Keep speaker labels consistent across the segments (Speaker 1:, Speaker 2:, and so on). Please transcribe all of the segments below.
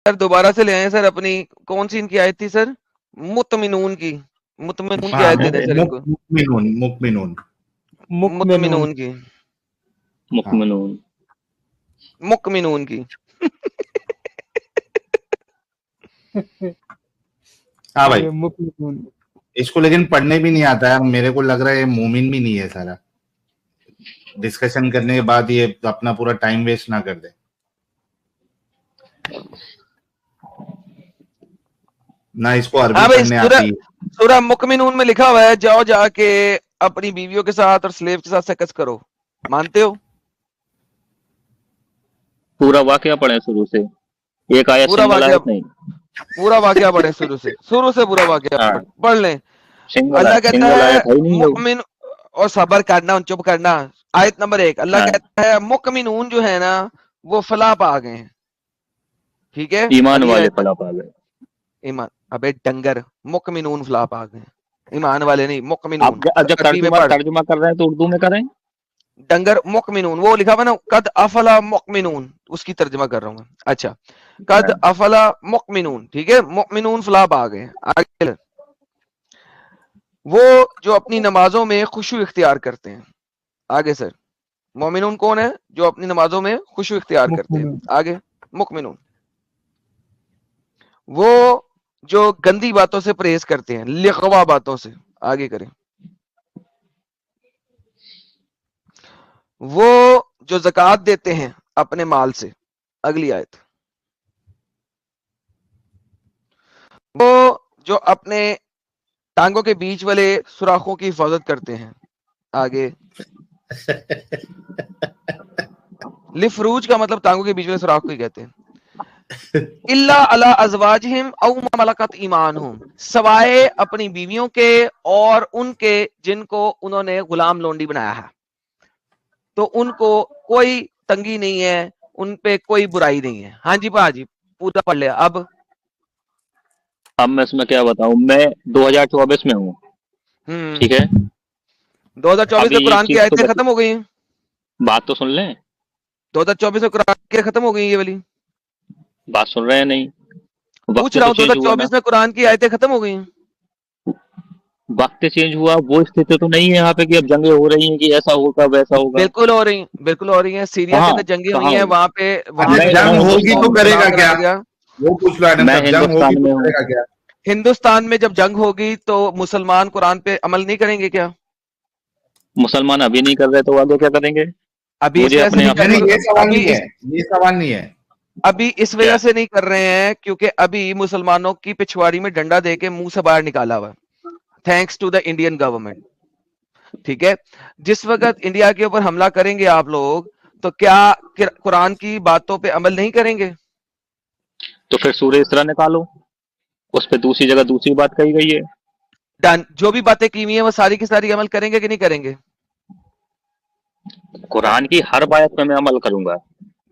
Speaker 1: سر دوبارہ سے لے آئیں سر اپنی کون سی ان کی آیت تھی سر؟ مطمئنون کی آیت دے دیں سر ان کو. مطمئنون کی مکمنون کی.
Speaker 2: ہاں بھائی اس کو لیکن پڑھنے بھی نہیں آتا ہے. میرے کو لگ رہا ہے مومن بھی نہیں ہے سارا. ڈسکشن کرنے کے بعد یہ اپنا پورا ٹائم ویسٹ نہ کر دے. نہ اس کو عربی پڑھنے آتی.
Speaker 1: سورہ مکمنون میں لکھا ہوا ہے جاؤ جا کے اپنی بیویوں کے ساتھ اور سلیو کے ساتھ سیکس کرو. مانتے ہو؟
Speaker 3: پورا واقعہ پڑھیں شروع سے. ایک آیت
Speaker 1: پورا
Speaker 3: سنگل
Speaker 1: واقعہ
Speaker 3: آیت نہیں.
Speaker 1: پورا واقعہ پڑھیں شروع سے پورا واقعہ پڑھ لیں. اللہ کہتا ہے مؤمن اور صبر کرنا چپ کرنا. آیت نمبر 1 اللہ کہتا ہے مؤمنون جو ہے نا وہ فلاح پا گئے ہیں. ٹھیک ہے
Speaker 3: ایمان والے فلاح پا گئے.
Speaker 1: ایمان ابے ڈنگر مؤمنون فلاح پا گئے. ایمان والے نہیں مؤمنون.
Speaker 3: اب جب ترجمہ کر رہے ہیں تو اردو میں کریں.
Speaker 1: ڈنگر مؤمنون وہ لکھا ہوا نا قد افلا مؤمنون اس کی ترجمہ کر رہا ہوں. اچھا قد افلا مؤمنون. ٹھیک ہے مؤمنون فلاح پا گئے. آگے وہ جو اپنی نمازوں میں خشوع اختیار کرتے ہیں. آگے سر مومنون کون ہے؟ جو اپنی نمازوں میں خشوع اختیار کرتے ہیں. آگے مؤمنون وہ جو گندی باتوں سے پرہیز کرتے ہیں لغوا باتوں سے. آگے کریں. وہ جو زکوٰۃ دیتے ہیں اپنے مال سے. اگلی آیت. وہ جو اپنے ٹانگوں کے بیچ والے سوراخوں کی حفاظت کرتے ہیں. آگے لفروج کا مطلب ٹانگوں کے بیچ والے سوراخ کو ہی کہتے ہیں. الا علی ازواجہم او ما ملکت ایمانہم سوائے اپنی بیویوں کے اور ان کے جن کو انہوں نے غلام لونڈی بنایا ہے. تو ان کو کوئی تنگی نہیں ہے ان پہ کوئی برائی نہیں ہے. ہاں جی جی پورا پڑھ لیا.
Speaker 3: اب میں اس میں کیا بتاؤں. میں 2024 میں ہوں. ٹھیک ہے
Speaker 1: 2024 میں قرآن کی آیتیں ختم ہو گئی ہیں.
Speaker 3: بات تو سن لیں.
Speaker 1: 2024 میں قرآن کی ختم ہو گئی یہ والی
Speaker 3: بات سن رہے ہیں نہیں.
Speaker 1: پوچھ رہا ہوں 2024 میں قرآن کی آیتیں ختم ہو گئی ہیں.
Speaker 3: وقت چینج ہوا وہ استھتی تو نہیں ہے یہاں پہ کہ اب جنگیں ہو رہی ہیں کہ ایسا ہوگا ویسا ہوگا.
Speaker 1: بالکل ہو رہی ہیں. سیریا کے اندر جنگیں ہوئی ہیں. وہاں پہ
Speaker 2: جنگ ہوگی تو کرے گا کیا وہ پوچھ رہا ہے.
Speaker 3: میں ہندوستان میں ہوں.
Speaker 1: ہندوستان میں جب جنگ ہوگی تو مسلمان قرآن پہ عمل نہیں کریں گے کیا؟
Speaker 3: مسلمان ابھی نہیں کر رہے تو آگے کیا کریں گے؟
Speaker 1: ابھی
Speaker 2: یہ سوال نہیں ہے.
Speaker 1: ابھی اس وجہ سے نہیں کر رہے ہیں کیونکہ ابھی مسلمانوں کی پچھواڑی میں ڈنڈا دے کے منہ سے باہر نکالا ہوا thanks to the Indian government. ٹھیک ہے جس وقت انڈیا کے اوپر حملہ کریں گے آپ لوگ تو کیا قرآن کی باتوں پہ عمل نہیں کریں گے؟
Speaker 3: تو پھر سورہ اسراء نکالو اس پہ دوسری جگہ دوسری بات کہی گئی ہے.
Speaker 1: ڈن جو بھی باتیں کی ہوئی ہیں وہ ساری کی ساری عمل کریں گے کہ نہیں کریں گے؟
Speaker 3: قرآن کی ہر بات پہ میں عمل کروں گا.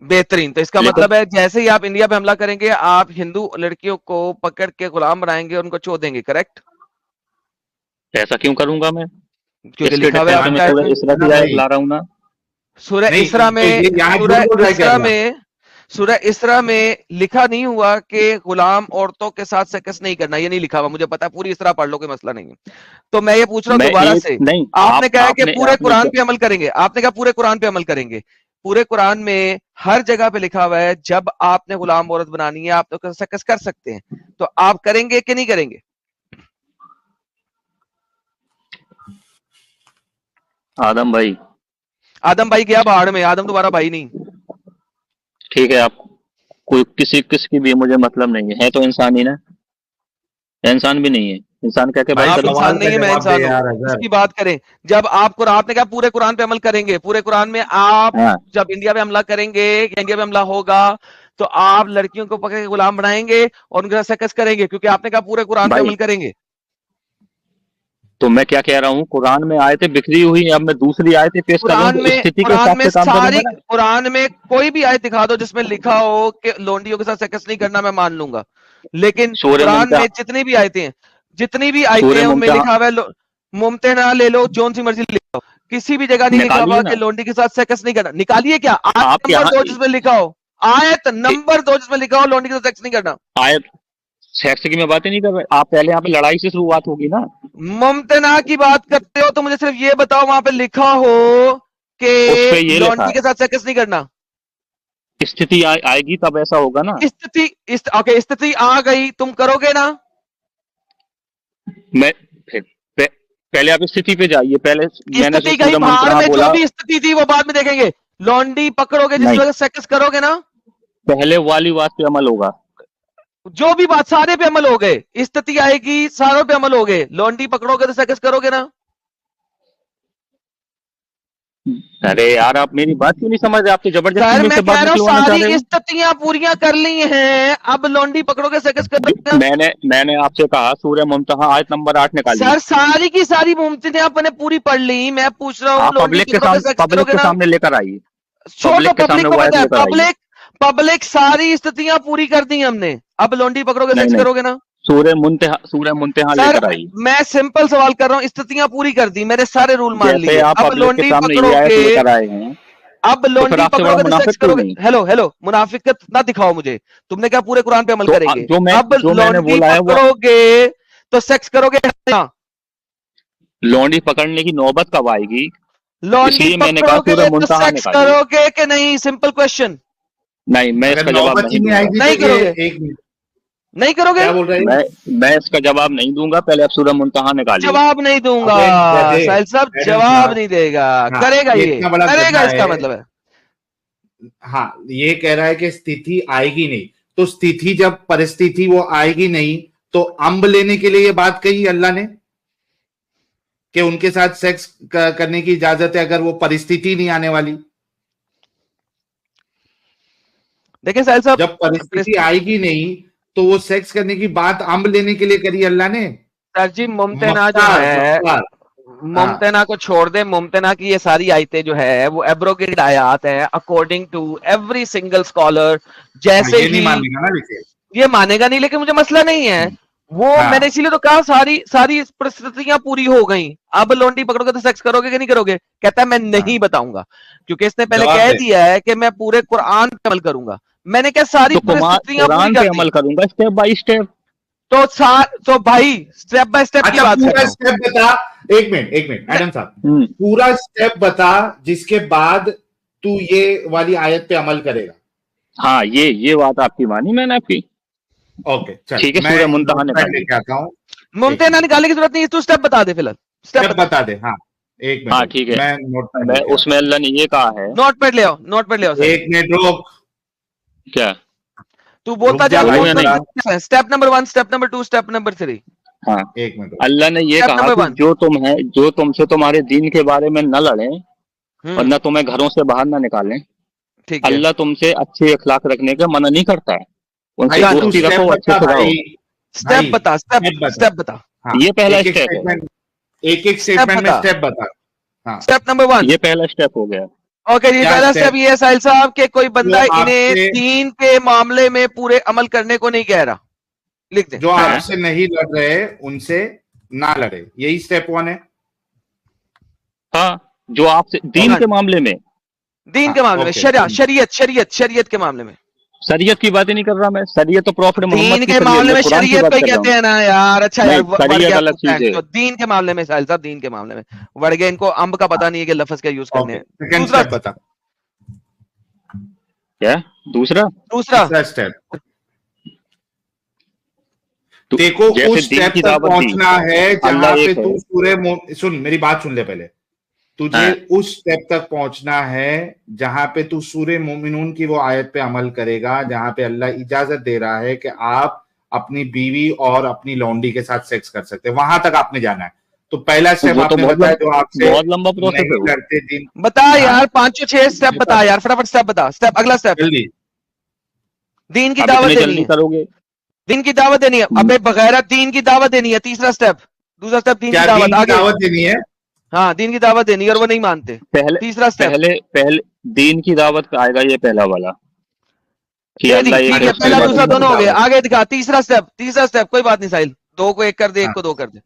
Speaker 1: بہترین. تو اس کا مطلب ہے جیسے ہی آپ انڈیا پہ حملہ کریں گے آپ ہندو لڑکیوں کو پکڑ کے غلام بنائیں گے اور ان کو چھوڑ دیں گے. کریکٹ؟
Speaker 3: ایسا کیوں کروں گا میں؟
Speaker 1: کیونکہ لکھا ہوا ہے سورہ اسراء میں لکھا نہیں ہوا کہ غلام عورتوں کے ساتھ سیکس نہیں کرنا. یہ نہیں لکھا ہوا. مجھے پتا پوری اسراء پڑھ لو کوئی مسئلہ نہیں ہے. تو میں یہ پوچھ رہا ہوں دوبارہ سے آپ نے کہا کہ پورے قرآن پہ عمل کریں گے. آپ نے کہا پورے قرآن پہ عمل کریں گے. پورے قرآن میں ہر جگہ پہ لکھا ہوا ہے جب آپ نے غلام عورت بنانی ہے آپ تو سیکس کر سکتے ہیں. تو آپ کریں گے کہ نہیں کریں گے؟
Speaker 3: آدم بھائی
Speaker 1: گیا باہر میں. آدم دوبارہ بھائی نہیں.
Speaker 3: ٹھیک ہے آپ کوئی کس کی بھی مجھے مطلب نہیں ہے تو انسان ہی نا. انسان بھی نہیں ہے. انسان کہہ کے بھائی
Speaker 1: انسان نہیں ہے میں انسان ہوں. اس کی بات کریں جب آپ قرآن نے کہا پورے قرآن پہ عمل کریں گے. پورے قرآن میں آپ جب انڈیا پہ حملہ کریں گے انڈیا پہ حملہ ہوگا تو آپ لڑکیوں کو پکڑ کے غلام بنائیں گے اور ان کے ساتھ سیکس کریں گے کیونکہ آپ نے کہا پورے قرآن پہ عمل کریں گے.
Speaker 3: تو میں کیا کہہ رہا ہوں قرآن میں آیتیں بکھری ہوئی ہیں. اب میں دوسری آیتیں پیش کروں.
Speaker 1: قرآن میں کوئی بھی آیت دکھا دو جس میں لکھا ہو کہ لونڈیوں کے ساتھ سیکس نہیں کرنا میں مان لوں گا. لیکن قرآن میں جتنی بھی آیتیں ہیں ان میں لکھا ہوا ہے ممتنع لے لو جون سی مرضی لکھو. کسی بھی جگہ نہیں لکھا ہوا کہ لونڈی کے ساتھ سیکس نہیں کرنا. نکالیے کیا آیت نمبر 2 جس میں لکھا ہو. آیت نمبر 2 جس میں لکھا ہو لونڈی کے ساتھ سیکس نہیں کرنا.
Speaker 3: آیت سیکس کی میں باتیں نہیں کر رہے آپ, پہلے یہاں پہ لڑائی سے شروعات ہوگی نا.
Speaker 1: ممتنع کی بات کرتے ہو تو مجھے صرف یہ بتاؤ وہاں پہ لکھا ہو کہ
Speaker 3: اس پہ یہ لکھا
Speaker 1: لونڈی
Speaker 3: ہے
Speaker 1: کے ساتھ سیکس نہیں کرنا.
Speaker 3: استھتی آئے گی تب ایسا ہوگا نا.
Speaker 1: استھتی آ گئی, تم کرو گے نا.
Speaker 3: میں پہلے آپ استھتی پہ جائیے. پہلے میں نے
Speaker 1: استھتی گئی بھاڑ میں, جو بھی استھتی تھی وہ بعد میں دیکھیں گے. لونڈی پکڑو گے جس
Speaker 3: نہیں,
Speaker 1: وقت سیکس کرو گے نا,
Speaker 3: پہلے والی بات پہ عمل ہوگا.
Speaker 1: جو بھی بات سارے پہ عمل ہو گئے. استھتی آئے گی ساروں پہ عمل ہو گئے. لونڈی پکڑو گے تو سیکس کرو گے نا.
Speaker 3: ارے یار آپ میری بات کیوں نہیں سمجھ رہے, آپ تو زبردستی
Speaker 1: سر
Speaker 3: میں
Speaker 1: میں
Speaker 3: سے
Speaker 1: کہہ
Speaker 3: بات
Speaker 1: رہا ہوں
Speaker 3: نکلوانا چاہ
Speaker 1: ساری
Speaker 3: رہے
Speaker 1: استھتیاں پوریاں کر لی ہیں, اب لونڈی پکڑو گے سیکس کرو گے نا.
Speaker 3: میں نے آپ سے کہا سورہ ممتحنہ آیت نمبر 8 نکالیے.
Speaker 1: سر ساری کی ساری ممتنع آپ نے پوری پڑھ لی. میں پوچھ رہا ہوں
Speaker 3: آپ
Speaker 1: لونڈی پکڑو گے سیکس کرو
Speaker 3: پبلک
Speaker 1: گے
Speaker 3: کے
Speaker 1: نا.
Speaker 3: سامنے لے کر آئیے.
Speaker 1: چھوڑ دو,
Speaker 3: کے سامنے
Speaker 1: پبلک کو
Speaker 3: وہ آیت
Speaker 1: پتا ہے.
Speaker 3: لے کر آئیے.
Speaker 1: پبلک ساری استھتیاں پوری کر دی ہم نے, اب لونڈی پکڑو گے
Speaker 3: نہیں
Speaker 1: سیکس
Speaker 3: نہیں,
Speaker 1: کرو گے نا.
Speaker 3: سورہ منتہا لے
Speaker 1: سر
Speaker 3: کر آئیے.
Speaker 1: میں سمپل سوال کر رہا ہوں, استھتیاں پوری کر دی, میرے سارے رول مان
Speaker 3: جیسے
Speaker 1: لیے,
Speaker 3: آپ
Speaker 1: اب
Speaker 3: پبلک کے
Speaker 1: لونڈی
Speaker 3: سامنے
Speaker 1: پکڑو
Speaker 3: یہ آیت لے
Speaker 1: گے.
Speaker 3: کر آئے ہیں
Speaker 1: اب
Speaker 3: تو پھر
Speaker 1: لونڈی
Speaker 3: آپ سے
Speaker 1: پکڑو
Speaker 3: بڑا
Speaker 1: گے تو سیکس
Speaker 3: منافق
Speaker 1: کرو
Speaker 3: کیوں
Speaker 1: گے.
Speaker 3: نہیں.
Speaker 1: ہیلو منافقت نہ دکھاؤ مجھے. تم نے کیا پورے قرآن پہ عمل
Speaker 3: تو
Speaker 1: کریں گے.
Speaker 3: جو
Speaker 1: اب
Speaker 3: میں نے
Speaker 1: لونڈی
Speaker 3: بولا ہے وہ,
Speaker 1: پکڑو گے تو سیکس کرو گے نا.
Speaker 3: لونڈی پکڑنے کی نوبت کب آئے گی, اس
Speaker 1: لونڈی
Speaker 3: لیے میں نے کہا
Speaker 1: پکڑو
Speaker 3: سورہ
Speaker 1: گے تو
Speaker 3: منتہا
Speaker 1: سیکس
Speaker 3: نکالیے.
Speaker 1: کرو گے کہ نہیں, سمپل کوشچن.
Speaker 3: نہیں, میں اس
Speaker 2: اگر
Speaker 3: کا جواب
Speaker 2: نوبت ہی
Speaker 3: نہیں
Speaker 2: نہیں
Speaker 3: دوں
Speaker 2: آئے
Speaker 3: گا.
Speaker 2: گی
Speaker 1: نہیں
Speaker 2: تو
Speaker 1: کرو
Speaker 2: یہ
Speaker 1: گے,
Speaker 2: ایک منٹ
Speaker 1: نہیں کرو گے.
Speaker 2: کیا بول رہے ہیں.
Speaker 3: میں اس کا جواب نہیں دوں گا, پہلے آپ سورہ منتہا نکالیے.
Speaker 1: جواب نہیں دوں گا ساحل صاحب, جواب نہیں دے گا. کرے گا, یہ
Speaker 2: اتنا بڑا
Speaker 1: کرے گا,
Speaker 2: گدھا
Speaker 1: اس کا
Speaker 2: ہے.
Speaker 1: مطلب ہے.
Speaker 2: ہاں یہ کہہ رہا ہے کہ استھتی آئے گی نہیں, تو استھتی جب پرستھتی وہ آئے گی نہیں تو امب لینے کے لیے یہ بات کہی اللہ نے کہ ان کے ساتھ سیکس کرنے کی اجازت ہے اگر وہ پرستھتی نہیں آنے والی.
Speaker 1: دیکھیں ساحل صاحب,
Speaker 2: جب پرستھتی آئے گی نہیں تو وہ سیکس کرنے کی بات امب لینے کے لیے کری اللہ نے.
Speaker 1: سر جی ممتنع جو
Speaker 2: مختار
Speaker 1: ہے, ممتنع کو چھوڑ دے. ممتنع کی یہ ساری آیتیں جو ہے وہ ایبروگیٹڈ آیات ہیں according to every single scholar. جیسے
Speaker 2: یہ نہیں
Speaker 1: ہی
Speaker 2: ماننے گا نا دیکھیے,
Speaker 1: یہ مانے گا نہیں, لیکن مجھے مسئلہ نہیں ہے وہ. میں نے اسی لیے تو کہا ساری پرستھتیاں پوری ہو گئیں, اب لونڈی پکڑو گے تو سیکس کرو گے کہ نہیں کرو گے. کہتا ہے میں نہیں بتاؤں گا, کیونکہ اس نے پہلے کہہ دیا ہے کہ میں پورے قرآن پہ عمل کروں گا. میں نے کیا ساری پرستھتیاں پوری
Speaker 3: قرآن
Speaker 1: کر
Speaker 3: پہ
Speaker 1: دی.
Speaker 3: عمل کروں گا اسٹیپ بائی اسٹیپ.
Speaker 1: تو بھائی اسٹیپ بائی اسٹیپ کی
Speaker 2: اچھا
Speaker 1: بات
Speaker 2: پورا
Speaker 1: کرتا ہوں.
Speaker 2: اسٹیپ بتا. ایک منٹ ایڈم صاحب, پورا اسٹیپ بتا جس کے بعد تو یہ والی آیت پہ عمل کرے گا.
Speaker 3: ہاں یہ بات آپ کی مانی میں نے آپ کی.
Speaker 2: اوکے
Speaker 3: ٹھیک ہے,
Speaker 2: میں
Speaker 3: سورہ منتہا
Speaker 2: نوٹ پیڈ لے
Speaker 3: نکالیے.
Speaker 2: کے آتا ہوں.
Speaker 1: ممتنع نکالنے کی ضرورت نہیں, تو اسٹیپ بتا دے فی الحال.
Speaker 2: اسٹیپ بتا دے. ہاں ایک
Speaker 3: ہاں
Speaker 2: منٹ
Speaker 3: ٹھیک ہے,
Speaker 2: میں نوٹ پیڈ
Speaker 3: میں
Speaker 2: لے کے
Speaker 3: اس
Speaker 2: آتا
Speaker 3: میں اللہ نے یہ کہا ہے.
Speaker 1: نوٹ پیڈ لے آؤ, نوٹ پیڈ لے آؤ.
Speaker 2: ہوں. ایک منٹ روک,
Speaker 1: کیا تو بولتا جا,
Speaker 3: بولوں یا نہیں.
Speaker 1: Step number 1, step number 2, step number 3.
Speaker 3: ہاں,
Speaker 2: ایک منٹ.
Speaker 3: اللہ نے یہ کہا کہ جو تم سے تمہارے دین کے بارے میں نہ لڑیں اور نہ تمہیں گھروں سے باہر نہ نکالیں. اللہ تم سے اچھے اخلاق رکھنے کا منع نہیں کرتا ہے, ان سے دوستی رکھو, اچھے سے رہو.
Speaker 1: اسٹیپ بتا, اسٹیپ بتا.
Speaker 3: یہ پہلا اسٹیپ ہے.
Speaker 2: ایک اسٹیٹمنٹ میں اسٹیپ بتا.
Speaker 1: اسٹیپ نمبر 1,
Speaker 3: یہ پہلا اسٹیپ ہو گیا.
Speaker 1: اوکے جی, پہلا اسٹیپ یہ ہے ساحل صاحب کہ کوئی بندہ انہیں دین کے معاملے میں پورے عمل کرنے کو نہیں کہہ رہا. لکھ دیں,
Speaker 2: جو آپ سے نہیں لڑ رہے ان سے نہ لڑے, یہی اسٹیپ 1 ہے.
Speaker 3: ہاں, جو آپ سے دین کے معاملے میں,
Speaker 1: دین کے معاملے میں, شریعت کے معاملے میں.
Speaker 3: شریعت کی باتیں نہیں کر رہا میں, شریعت تو پروفٹ محمد
Speaker 1: دین
Speaker 3: کی
Speaker 1: کے معاملے میں
Speaker 3: قرآن کی
Speaker 1: شریعت
Speaker 3: بات
Speaker 1: کو
Speaker 3: کر رہا
Speaker 1: کہتے
Speaker 3: ہوں.
Speaker 1: ہیں نا یار. اچھا
Speaker 3: شریعت الگ چیز ہے.
Speaker 1: دین کے معاملے میں ساحل صاحب, دین کے معاملے میں وڑ گئے, ان کو امب کا پتہ نہیں ہے کہ لفظ کیا یوز کرنے ہیں.
Speaker 2: سیکنڈ اسٹیپ بتا.
Speaker 3: کیا دوسرا
Speaker 2: اسٹیپ دیکھو, اس اسٹیپ تک پہنچنا ہے جہاں پہ تو سورہ, سن میری بات سن لے پہلے. تجھے اس اسٹیپ تک پہنچنا ہے جہاں پہ تو سورہ مومنون کی وہ آیت پہ عمل کرے گا جہاں پہ اللہ اجازت دے رہا ہے کہ آپ اپنی بیوی اور اپنی لونڈی کے ساتھ سیکس کر سکتے ہیں. وہاں تک آپ نے جانا ہے. تو پہلا اسٹیپ آپ نے بتایا جو آپ سے
Speaker 3: بہت لمبا پروسیس
Speaker 2: نہیں کرتے دن.
Speaker 1: بتا یار, 5-6 اسٹیپ بتا یار, فٹافٹ اسٹیپ بتا. اسٹیپ, اگلا اسٹیپ,
Speaker 2: جلدی.
Speaker 1: دین کی دعوت دینی ہے.
Speaker 3: کرو گے
Speaker 1: دین کی دعوت دینی ہے. ابے بغیر دین کی دعوت دینی ہے. تیسرا اسٹیپ, دوسرا اسٹیپ, دین کی دعوت. آگے
Speaker 2: دعوت دینی ہے.
Speaker 1: ہاں, دین کی دعوت دینی ہے اور وہ نہیں مانتے. تیسرا اسٹیپ,
Speaker 3: پہلے دین کی دعوت آئے گا, یہ پہلا والا.
Speaker 1: پہلا دوسرا دونوں ہو گئے. آگے دکھا تیسرا اسٹیپ. کوئی بات نہیں ساحل, 2 کو 1 کر دے, 1 کو 2 کر دے.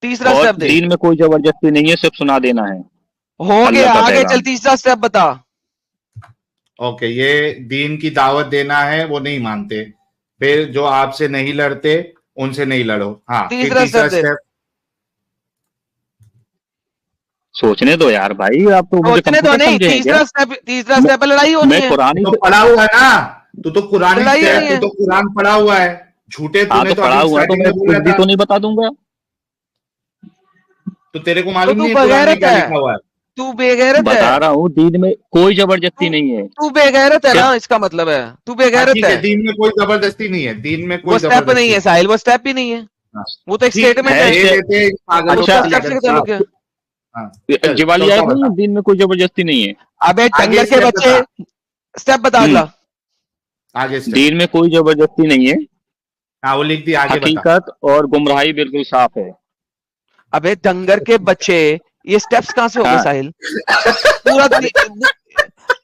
Speaker 1: تیسرا اسٹیپ دے.
Speaker 3: دین میں کوئی زبردستی نہیں ہے, صرف سنا دینا ہے.
Speaker 1: ہو گیا, آگے چل, تیسرا اسٹیپ بتا.
Speaker 2: اوکے یہ دین کی دعوت دینا ہے وہ نہیں مانتے, پھر جو آپ سے نہیں لڑتے ان سے نہیں لڑو. ہاں
Speaker 1: تیسرا اسٹیپ
Speaker 3: سوچنے دو یار بھائی, آپ تو مجھے
Speaker 1: سوچنے تو نہیں, تیسرا اسٹیپ لڑائی ہونی ہے.
Speaker 3: قرآن
Speaker 2: تو پڑھا ہوا ہے نا, تو قرآن پڑھا ہوا ہے, جھوٹے تو
Speaker 3: پڑھا ہوا تو میں کچھ بھی تو نہیں بتا دوں گا.
Speaker 2: تو تیرے کو معلوم نہیں ہے قرآن میں کیا لکھا ہوا ہے؟
Speaker 1: تو بے غیرت ہے.
Speaker 3: بتا رہا ہوں دین میں کوئی زبردستی نہیں ہے.
Speaker 1: تو بے غیرت ہے نا, اس کا مطلب ہے تو بے غیرت ہے.
Speaker 2: دین میں کوئی زبردستی نہیں ہے, دین میں
Speaker 1: وہ
Speaker 2: کوئی
Speaker 1: اسٹیپ نہیں ہے ساحل, وہ اسٹیپ بھی نہیں ہے, وہ تو ایک اسٹیٹمنٹ ہے.
Speaker 3: جوالی آیت نہیں ہے, دین میں کوئی زبردستی نہیں ہے.
Speaker 1: ابے ڈنگر کے بچے اسٹیپ بتا اگلا.
Speaker 3: دین میں کوئی زبردستی نہیں ہے,
Speaker 2: وہ لکھ دی آگے.
Speaker 3: حقیقت اور گمراہی بالکل صاف ہے.
Speaker 1: ابے ڈنگر کے بچے یہ اسٹیپس کہاں سے ہو گئے ساحل؟ پورا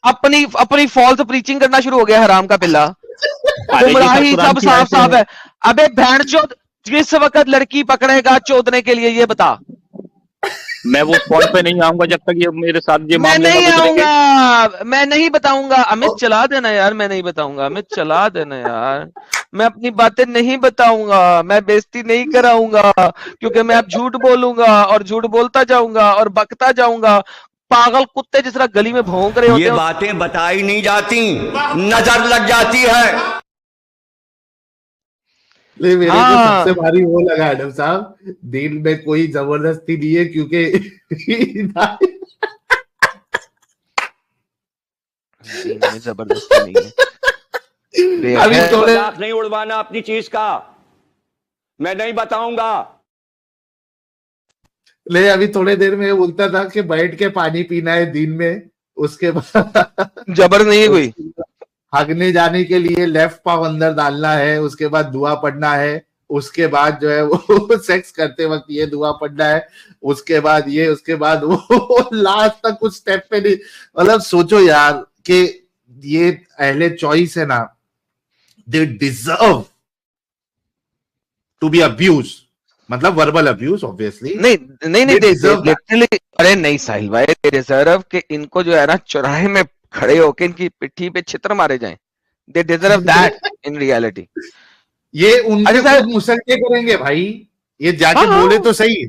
Speaker 1: اپنی فالس پریچنگ کرنا شروع ہو گیا, حرام کا پلا. گمراہی سب صاف صاف ہے. ابے بہن چود جس وقت لڑکی پکڑے گا چودنے کے لیے یہ بتا.
Speaker 3: میں وہ پوائنٹ پہ نہیں آؤں گا جب تک یہ میرے ساتھ یہ معاملے
Speaker 1: نہیں آؤں گا, میں نہیں بتاؤں گا. امت چلا دینا یار, میں نہیں بتاؤں گا. امت چلا دینا یار, میں اپنی باتیں نہیں بتاؤں گا, میں بےزتی نہیں کراؤں گا, کیونکہ میں اب جھوٹ بولوں گا اور جھوٹ بولتا جاؤں گا اور بکتا جاؤں گا. پاگل کتے جس طرح گلی میں بھونک رہے ہوتے ہیں.
Speaker 4: یہ باتیں بتائی نہیں جاتی, نظر لگ جاتی ہے.
Speaker 2: میرے کو سب سے بھاری وہ لگا ایڈم صاحب, دین میں کوئی زبردستی نہیں ہے کیونکہ
Speaker 1: دین میں زبردستی نہیں ہے.
Speaker 2: ابھی
Speaker 4: مذاق نہیں اڑوانا اپنی چیز کا, میں نہیں بتاؤں گا.
Speaker 2: لے ابھی تھوڑے دیر میں بولتا تھا کہ بیٹھ کے پانی پینا ہے دین میں, اس کے بعد
Speaker 1: جبر نہیں ہے کوئی.
Speaker 2: ہگنے جانے کے لیے لیفٹ پاؤں اندر ڈالنا ہے, اس کے بعد دعا پڑھنا ہے, اس کے بعد جو ہے وہ سیکس کرتے وقت یہ دعا پڑھنا ہے, اس کے بعد یہ, اس کے بعد وہ, لاسٹ تک کچھ سٹیپ پہ نہیں. مطلب سوچو یار کہ یہ اہل چوائس ہے نا, they deserve to be abused, مطلب وربل ابیوز obviously.
Speaker 1: ارے نہیں ساحل بھائی, they deserve کہ ان کو جو ہے نا چوراہے میں کھڑے ہو کے ان کی پٹھی پہ چھتر مارے جائیں. they deserve that in reality.
Speaker 2: یہ ان کے مسلطے کریں گے بھائی, یہ جا کے بولے تو صحیح,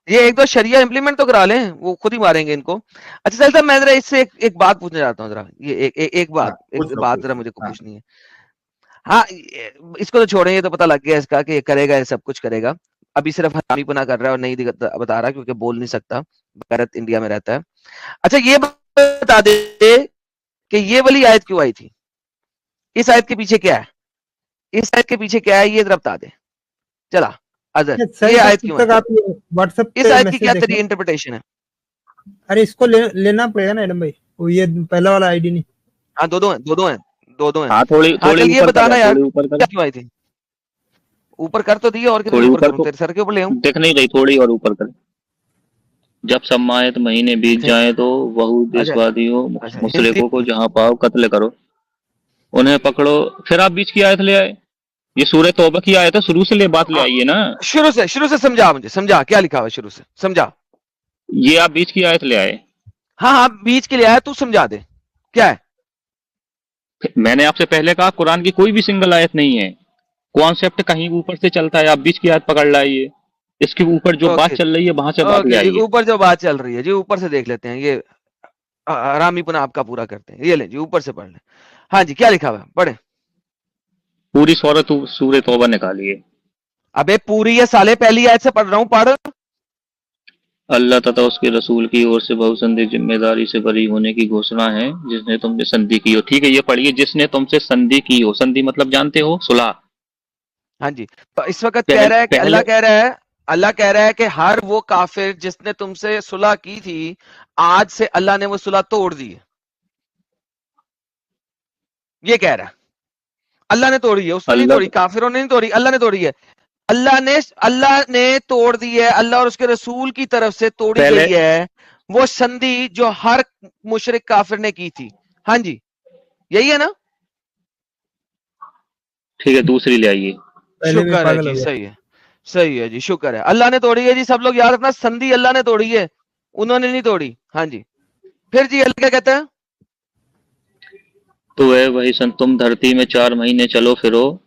Speaker 1: یہ ایک دو شریعہ امپلیمنٹ تو کرا لیں, وہ خود ہی ماریں گے ان کو. اچھا ساحل صاحب میں ذرا اس سے ایک بات پوچھنا چاہتا ہوں, ذرا یہ ایک بات ذرا مجھے کو پوچھنی ہے. ہاں اس کو تو چھوڑیں, یہ تو پتہ لگ گیا اس کا کہ یہ کرے گا, یہ سب کچھ کرے گا. ابھی صرف حرامی پنا کر رہا ہے اور نہیں بتا رہا کیونکہ بول نہیں سکتا, غیرت انڈیا میں رہتا ہے. اچھا یہ بتا دے کہ یہ والی آیت کیوں آئی تھی, اس آیت کے پیچھے کیا ہے, اس آیت کے پیچھے کیا ہے یہ ذرا بتا دے. چلا اظہر, یہ آیت کیوں ہے, اس آیت کی کیا تیری انٹرپریٹیشن ہے؟
Speaker 5: ارے اس کو لینا پڑے گا نا ایڈم بھائی, وہ یہ پہلا والا آئی ڈی نہیں.
Speaker 1: ہاں دو ہیں.
Speaker 3: ہاں تھوڑی
Speaker 1: یہ بتانا یار کیوں آئی تھی. اوپر کر تو دیے, اور کتنے اوپر کروں, تیرے سر کے اوپر لے آؤں.
Speaker 3: دیکھ نہیں رہی, تھوڑی اور اوپر کر. جب سمایت مہینے بیت جائیں تو وہو دیشوادیوں مشرکوں کو جہاں پاؤ قتل کرو, انہیں پکڑو. پھر آپ بیچ کی آیت لے آئے, یہ سورہ توبہ کی آیت ہے, شروع سے لے بات لے آئیے نا,
Speaker 1: شروع سے سمجھا, مجھے سمجھا کیا لکھا ہوا شروع سے سمجھا.
Speaker 3: یہ آپ بیچ کی آیت لے آئے.
Speaker 1: ہاں بیچ کے لے آیا, تو سمجھا دے کیا ہے.
Speaker 3: میں نے آپ سے پہلے کہا قرآن کی کوئی بھی سنگل آیت نہیں ہے, کانسیپٹ کہیں اوپر سے چلتا ہے, آپ بیچ کی آیت پکڑ لائیے. اس کے اوپر جو بات چل رہی ہے وہاں سے بات لے آئیے.
Speaker 1: اوپر جو بات چل رہی ہے جی اوپر سے دیکھ لیتے ہیں, یہ حرامی پنا آپ کا پورا کرتے ہیں. یہ لیں جی اوپر سے پڑھ لیں. ہاں جی کیا لکھا ہوا ہے, پڑھیں.
Speaker 3: پوری سورہ توبہ نکالیے.
Speaker 1: ابے پوری یہ سالے پہلی آیت سے پڑھ رہا ہوں, پڑھ.
Speaker 3: اللہ تتا اس کے رسول کی اور سے بہت سندھی ذمہ داری سے بری ہونے کی گھوشنا ہے جس نے تم سے سندھی کی ہو. ٹھیک ہے, یہ پڑھیے, جس نے تم سے سندھی کی ہو. سندھی مطلب جانتے ہو, صلح.
Speaker 1: ہاں جی, تو اس وقت کہہ رہا ہے کہ اللہ کہہ رہا ہے کہ ہر وہ کافر جس نے تم سے صلح کی تھی, آج سے اللہ نے وہ صلح توڑ دی ہے. یہ کہہ رہا ہے اللہ نے توڑی ہے, اس نے نہیں توڑی, کافروں نے نہیں توڑی, اللہ نے توڑی ہے. اللہ نے توڑ دی ہے, اللہ اور اس کے رسول کی طرف سے توڑی گئی ہے وہ سندھی جو ہر مشرک کافر نے کی تھی. ہاں جی یہی ہے نا,
Speaker 3: ٹھیک ہے, دوسری لے آئیے.
Speaker 1: شکر ہے جی, صحیح ہے جی, شکر ہے. اللہ نے توڑی ہے جی, سب لوگ یاد رکھنا, سندھی اللہ نے توڑی ہے, انہوں نے نہیں توڑی. ہاں جی, پھر جی اللہ کیا کہتا ہے,
Speaker 3: تو ہے وہی سن تم دھرتی میں 4 مہینے چلو پھرو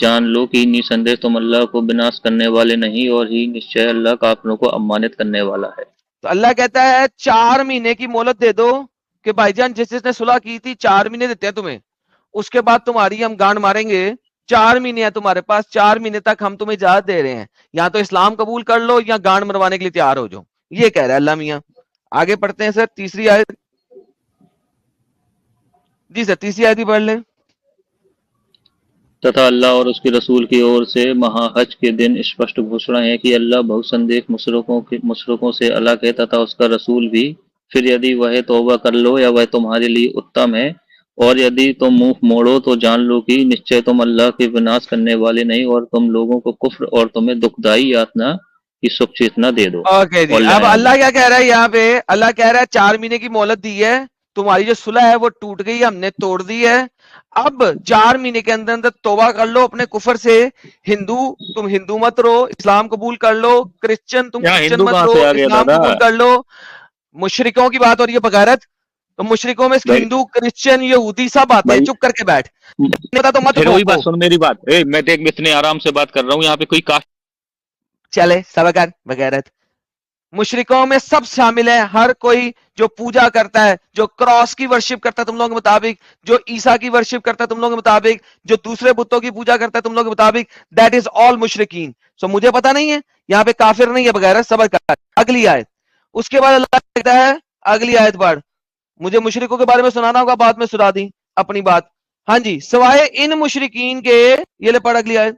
Speaker 3: جان لو کہ نسندیہ تم اللہ کو بناش کرنے والے نہیں اور ہی نشچے اللہ کافروں کو امانت کرنے والا ہے.
Speaker 1: تو اللہ کہتا ہے 4 مہینے کی مہلت دے دو کہ بھائی جان جس نے صلح کی تھی 4 مہینے دیتے ہیں تمہیں, اس کے بعد تمہاری ہم گانڈ ماریں گے. 4 مہینے ہیں تمہارے پاس, 4 مہینے تک ہم تمہیں اجازت دے رہے ہیں, یا تو اسلام قبول کر لو یا گانڈ مروانے کے لیے تیار ہو جاؤ. یہ کہہ رہا ہے اللہ میاں. آگے پڑھتے ہیں سر تیسری آیت. جی سر تیسری آیت ہی پڑھ لیں.
Speaker 3: تتھا اللہ اور اس کے رسول کی اور سے مہا حج کے دن اسپشٹ گھوشنا ہے کہ اللہ بہت سندیک مشرکوں سے الگ ہے تتھا اس کا رسول بھی. پھر یدی وہ توبہ کر لو یا وہ تمہارے لیے اتم ہے, اور یدی تم منہ موڑو تو جان لو کہ نشچے تم اللہ کے وناش کرنے والے نہیں اور تم لوگوں کو کفر اور تمہیں دکھ دائی یاتنا کی سکھ چیتنا دے دو.
Speaker 1: جی. اب اللہ کیا کہہ رہا ہے یہاں پہ؟ اللہ کہہ رہا ہے 4 مہینے کی مہلت دی ہے, تمہاری جو صلح ہے وہ ٹوٹ گئی, ہم نے توڑ دی ہے. اب 4 مہینے کے اندر اندر توبہ کر لو اپنے کفر سے. تم ہندو مت رہو, اسلام قبول کر لو. کرسچن تم کرسچن مت رہو, اسلام قبول کر لو. مشرکوں کی بات ہو رہی ہے بغیرت, تو مشرکوں میں ہندو کرسچن یہودی سب آتے ہیں. چپ کر کے بیٹھ, تو مت
Speaker 3: بات سن میری بات. میں دیکھ اتنے آرام سے بات کر رہا ہوں, یہاں پہ کوئی کاسٹ
Speaker 1: چلے سب کر بغیرت. مشرکوں میں سب شامل ہیں, ہر کوئی جو پوجا کرتا ہے, جو کراس کی ورشپ کرتا ہے تم لوگوں کے مطابق, جو عیسیٰ کی ورشپ کرتا ہے تم لوگوں کے مطابق, جو دوسرے بتوں کی پوجا کرتا ہے تم لوگوں کے مطابق, دیٹ از آل مشرکین. سو مجھے پتا نہیں ہے یہاں پہ کافر نہیں ہے بغیر. صبر کر. اگلی آیت. اس کے بعد اللہ کہتا ہے اگلی آیت پڑھ. مجھے مشرکوں کے بارے میں سنانا ہوگا, بعد میں سنا دی اپنی بات. ہاں جی, سوائے ان مشرکین کے, یہ لے پڑھ اگلی آیت.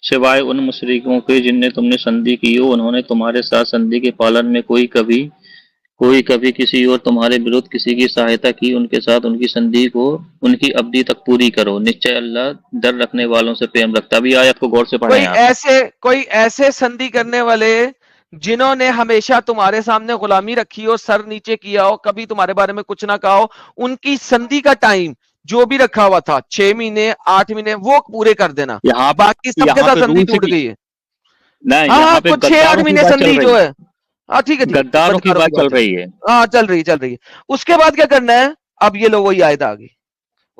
Speaker 3: سوائے ان مشرکوں کے جن نے تم نے سندھی کی ہو, انہوں نے تمہارے ساتھ سندھی کے پالن میں کوئی کبھی کسی اور تمہارے ورد کسی کی سہایتا کی, ان کے ساتھ ان کی سندھی کو ان کی ابدی تک پوری کرو. نشچے اللہ ڈر رکھنے والوں سے پریم رکھتا. بھی آیت کو غور سے پڑھیں.
Speaker 1: کوئی ایسے سندھی کرنے والے جنہوں نے ہمیشہ تمہارے سامنے غلامی رکھی ہو, سر نیچے کیا ہو, کبھی تمہارے بارے میں کچھ نہ کہا ہو, ان کی سندھی کا ٹائم جو بھی رکھا ہوا تھا 6 مہینے 8 مہینے وہ پورے کر دینا. باقی سب کے ساتھ سندھی ٹوٹ گئی ہے. ہاں کچھ 6-8 مہینے سندھی جو ہے. ہاں ٹھیک ہے,
Speaker 3: غداروں کی بات چل رہی ہے.
Speaker 1: ہاں چل رہی ہے. اس کے بعد کیا کرنا ہے؟ اب یہ لوگ وہی آیت آ گئی.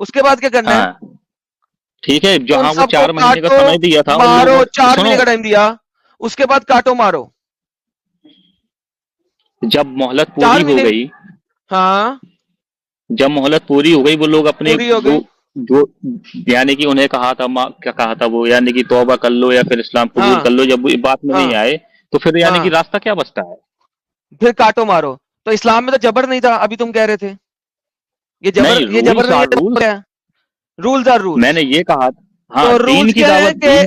Speaker 1: اس کے بعد کیا کرنا ہے؟
Speaker 3: ٹھیک ہے, جہاں وہ 4 مہینے کا سمے دیا تھا,
Speaker 1: مارو. 4 مہینے کا ٹائم دیا, اس کے بعد کاٹو مارو.
Speaker 3: جب مہلت پوری ہو گئی,
Speaker 1: ہاں
Speaker 3: جب مہلت پوری ہو گئی, وہ لوگ اپنے جو یعنی کہ انہیں کہا تھا, کیا کہا تھا وہ, یعنی کہ توبہ کر لو یا پھر اسلام قبول کر لو, جب وہ بات میں نہیں آئے تو پھر یعنی کہ راستہ کیا بچتا ہے؟
Speaker 1: پھر کاٹو مارو. تو اسلام میں تو جبر نہیں تھا, ابھی تم کہہ رہے تھے یہ جبر نہیں ہے. Rules are rules.
Speaker 3: میں نے یہ کہا
Speaker 1: تو رولز کیا ہے کہ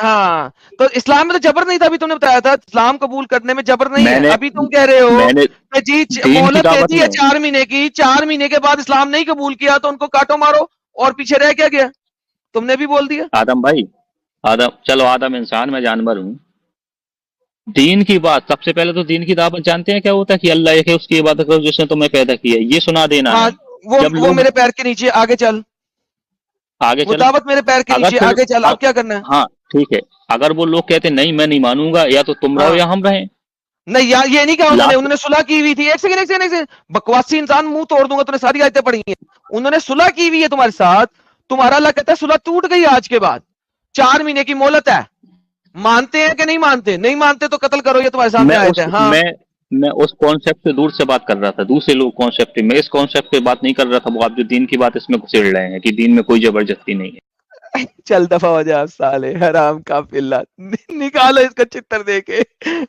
Speaker 1: ہاں, تو اسلام میں تو جبر نہیں تھا, ابھی تم نے بتایا تھا اسلام قبول کرنے میں جبر نہیں ہے. ابھی تم کہہ رہے ہو کہ جی مہلت دیتی ہے 4 مہینے کی, 4 مہینے کے بعد اسلام نہیں قبول کیا تو ان کو کاٹو مارو, اور پیچھے رہ کیا گیا؟ تم نے بھی بول دیا.
Speaker 3: آدم بھائی, چلو آدم انسان, میں جانور ہوں. دین کی بات, سب سے پہلے تو دین کی دعوت جانتے ہیں کیا ہوتا ہے؟ کہ اللہ ایک ہے, اس کی عبادت کرو جس نے تمہیں پیدا کیا, یہ سنا دینا ہے.
Speaker 1: وہ میرے پیر کے نیچے, آگے چل. وہ دعوت میرے پیر کے نیچے, آگے چل. اب کیا کرنا ہے؟
Speaker 3: ہاں ٹھیک ہے, اگر وہ لوگ کہتے نہیں میں نہیں مانوں گا, یا تو تم رہو یا ہم رہیں.
Speaker 1: نہیں یار یہ نہیں کہا انہوں نے صلح کی ہوئی تھی. ایک سیکنڈ, بکواسی انسان, منہ توڑ دوں گا. تو نے ساری آیتیں پڑھی ہیں, انہوں نے صلح کی ہوئی ہے تمہارے ساتھ. تمہارا اللہ کہتا ہے صلح ٹوٹ گئی آج کے بعد, 4 مہینے کی مہلت ہے. مانتے ہیں کہ نہیں مانتے؟ نہیں مانتے تو قتل کرو, یہ تمہارے سامنے آیت ہے. ہاں
Speaker 3: میں اس کانسیپٹ سے دور سے بات کر رہا تھا, دوسرے لوگ کانسیپٹ, میں اس کانسیپٹ پہ بات نہیں کر رہا تھا. وہ آپ جو دین کی بات اس میں گھسیڑ رہے ہیں کہ دین میں کوئی زبردستی نہیں ہے.
Speaker 1: چل دفعہ ہو جا سالے حرام کا پلہ, نکالو اس کا چتر دے کے.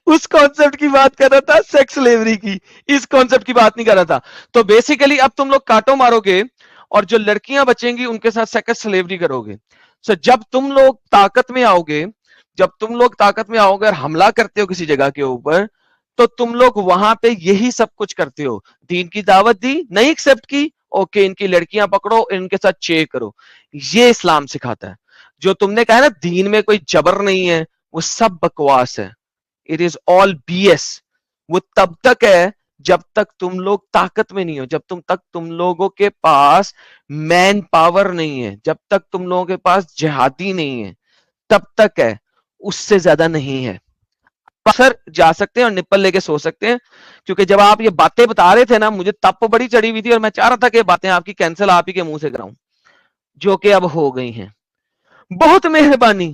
Speaker 1: اس کانسیپٹ کی بات کر رہا تھا, سیکس سلیوری کی, اس کانسیپٹ کی بات نہیں کر رہا تھا. تو بیسیکلی اب تم لوگ کاٹو مارو گے, اور جو لڑکیاں بچیں گی ان کے ساتھ سیکس سلیوری کرو گے. سو جب تم لوگ طاقت میں آؤ گے, اور حملہ کرتے ہو کسی جگہ کے اوپر, تو تم لوگ وہاں پہ یہی سب کچھ کرتے ہو. دین کی دعوت دی, نہیں ایکسپٹ کی, اوکے ان کی لڑکیاں پکڑو, ان کے ساتھ چے کرو. یہ اسلام سکھاتا ہے. جو تم نے کہا نا دین میں کوئی جبر نہیں ہے, وہ سب بکواس ہے. It is all B S. وہ تب تک ہے جب تک تم لوگ طاقت میں نہیں ہو, جب تک تم لوگوں کے پاس مین پاور نہیں ہے, جب تک تم لوگوں کے پاس جہادی نہیں ہے, تب تک ہے. اس سے زیادہ نہیں ہے. سر جا سکتے ہیں اور نپل لے کے سو سکتے ہیں, کیونکہ جب آپ یہ باتیں بتا رہے تھے نا مجھے تپ بڑی چڑھی ہوئی تھی اور میں چاہ رہا تھا کہ یہ باتیں آپ کی کینسل آپ ہی کے منہ سے کراؤں, جو کہ اب ہو گئی ہیں. بہت مہربانی,